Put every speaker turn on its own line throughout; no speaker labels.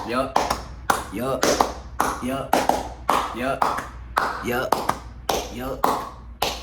Yup. Yup. Yup. Yup. Yup. Yup.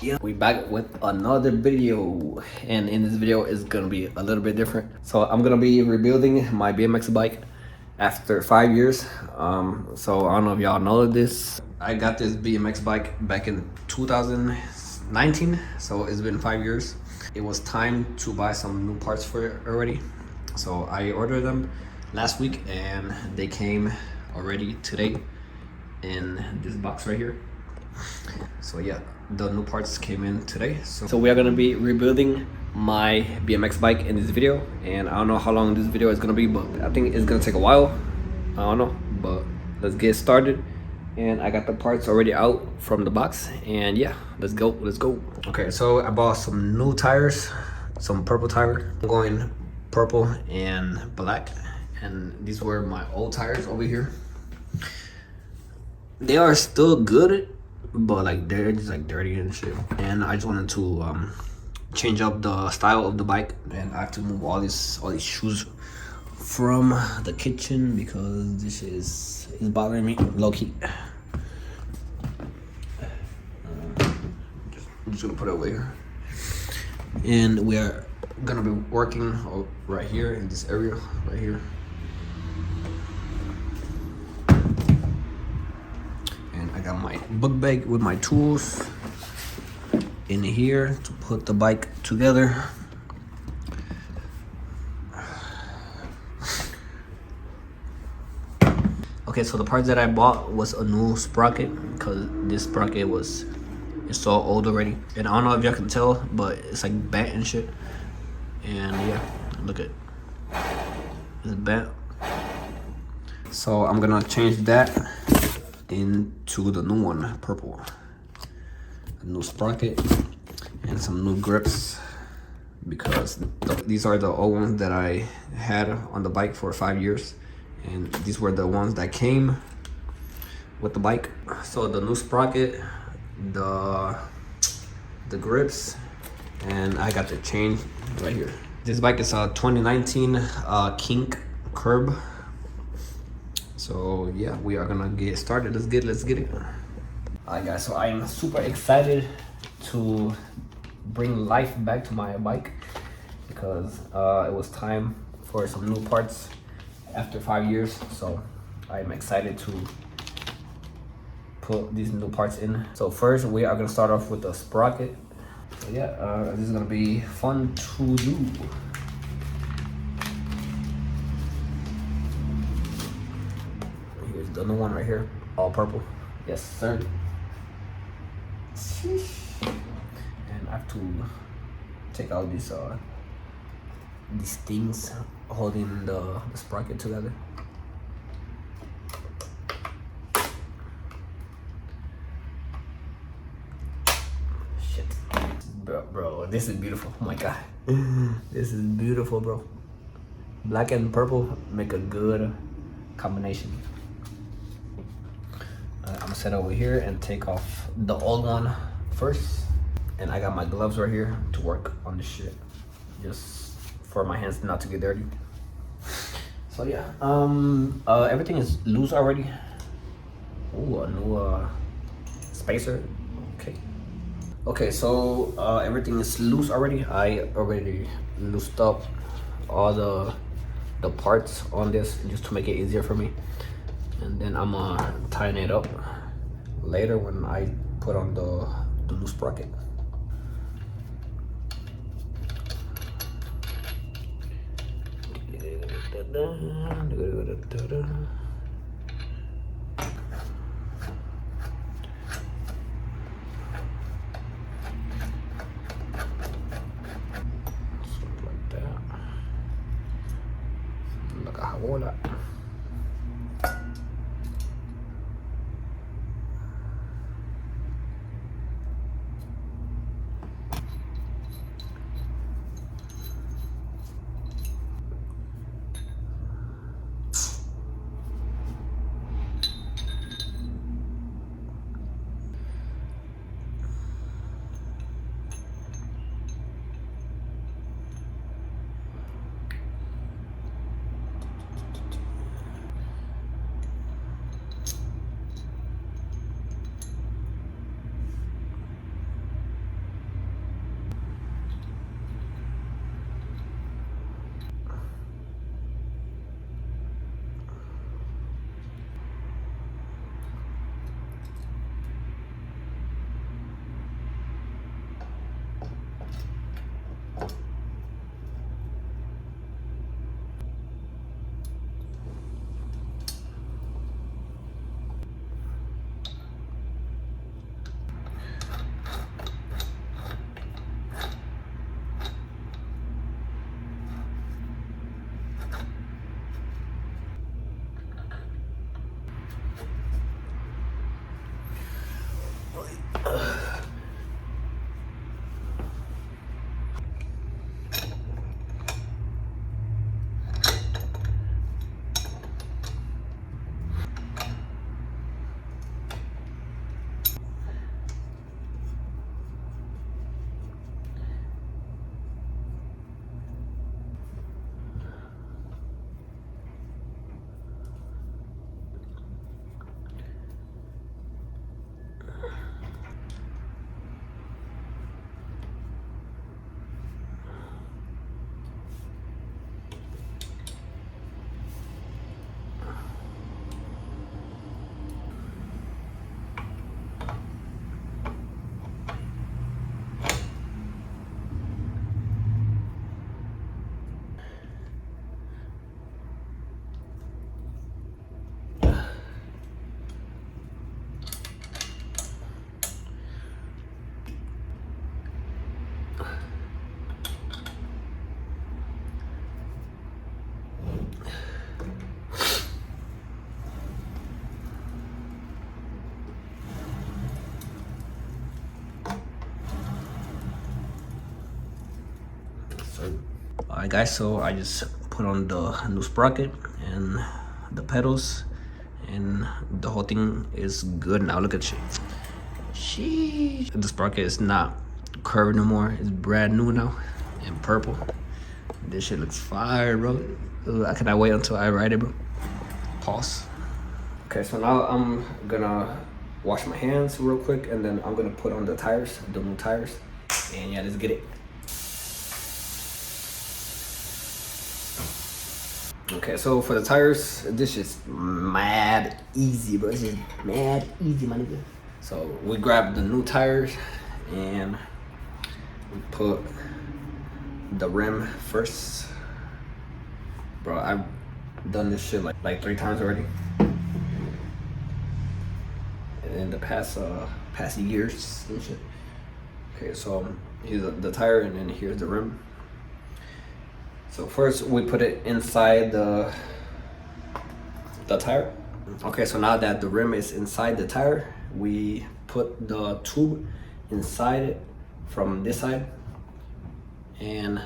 Yup. We back with another video, and in this video is gonna be a little bit different. So I'm gonna be rebuilding my BMX bike after 5 years. So I don't know if y'all know this. I got this BMX bike back in 2019, so it's been 5 years. It was time to buy some new parts for it already. So I ordered them last week and they came already today in this box right here. So yeah, the new parts came in today. So we are gonna be rebuilding my BMX bike in this video, and I don't know how long this video is gonna be, but I think it's gonna take a while. I don't know, but let's get started. And I got the parts already out from the box, and yeah, let's go. Okay, so I bought some new tires, some purple tire. I'm going purple and black, and these were my old tires over here. They are still good, but like they're just like dirty and shit. And I just wanted to change up the style of the bike, and I have to move all these shoes from the kitchen because this is bothering me low key. I'm just gonna put it away here, and we are gonna be working right here in this area right here. And I got my book bag with my tools in here to put the bike together. Okay, so the parts that I bought was a new sprocket, because this sprocket it's so old already, and I don't know if y'all can tell, but it's like bent and shit. And yeah, look at it's bent. So I'm gonna change that into the new one, purple. A new sprocket and some new grips, because these are the old ones that I had on the bike for 5 years, and these were the ones that came with the bike. So the new sprocket, the grips, and I got the chain right here. This bike is a 2019 Kink Curb. So yeah, we are gonna get started. Let's get it. Alright guys, so I am super excited to bring life back to my bike, because it was time for some new parts after 5 years. So I'm excited to put these new parts in. So first we are gonna start off with the sprocket. So yeah, this is gonna be fun to do. Here's the new one right here, all purple. Yes sir. And I have to take out these things holding the sprocket together. Shit. Bro, this is beautiful. Oh my god. This is beautiful, bro. Black and purple make a good combination. I'm gonna set over here and take off the old one first. And I got my gloves right here to work on this shit, just for my hands not to get dirty. So yeah, everything is loose already. Ooh, a new spacer. Okay, so everything is loose already. I already loosed up all the parts on this just to make it easier for me, and then I'm gonna tighten it up later when I put on the new sprocket. Like that. Like a jabola. Alright guys, so I just put on the new sprocket and the pedals, and the whole thing is good now. Look at shit. Sheesh. The sprocket is not curved no more. It's brand new now in purple. This shit looks fire, bro. I cannot wait until I ride it, bro. Pause. Okay, so now I'm gonna wash my hands real quick, and then I'm gonna put on the tires, the new tires. And yeah, let's get it. Okay, so for the tires, this is mad easy, bro. This is mad easy, my nigga. So we grabbed the new tires and we put the rim first. Bro, I've done this shit like 3 times already. In the past years and shit. Okay, so here's the tire, and then here's the rim. So first we put it inside the tire. Okay, so now that the rim is inside the tire, we put the tube inside it from this side, and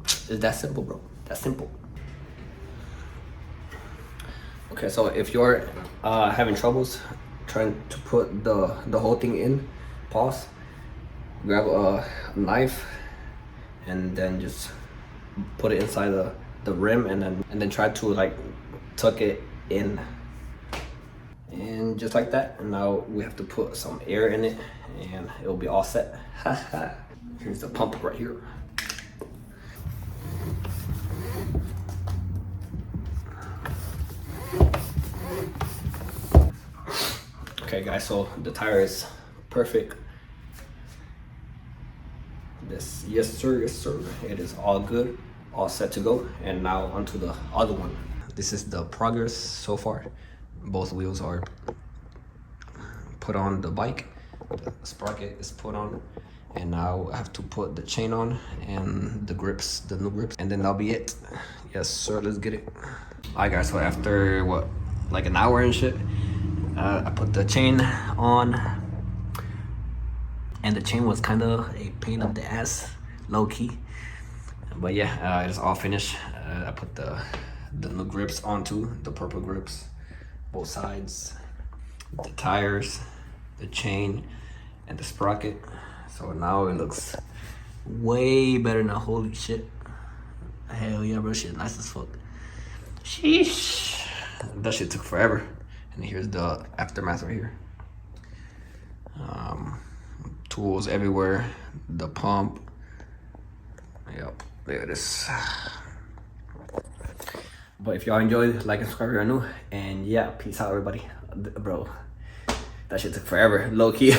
it's that simple, bro. That's simple. Okay, so if you're having troubles trying to put the whole thing in, pause, grab a knife, and then just put it inside the rim, and then try to like tuck it in, and just like that. And now we have to put some air in it, and it'll be all set. Here's the pump right here. Okay guys, so the tire is perfect. Yes sir, it is all good, all set to go. And now onto the other one. This is the progress so far. Both wheels are put on the bike, the sprocket is put on, and now I have to put the chain on and the grips, the new grips, and then that'll be it. Yes sir, let's get it. Alright guys, so after what, like an hour and shit, I put the chain on, and the chain was kind of a pain in the ass, low key. But yeah, it's all finished. I put the new grips onto, the purple grips, both sides, the tires, the chain, and the sprocket. So now it looks way better now. Holy shit. Hell yeah, bro, shit nice as fuck. Sheesh. That shit took forever. And here's the aftermath right here. Tools everywhere, the pump. Yep, there it is. But if y'all enjoyed, like and subscribe if you're new. And yeah, peace out everybody. Bro, that shit took forever, low key.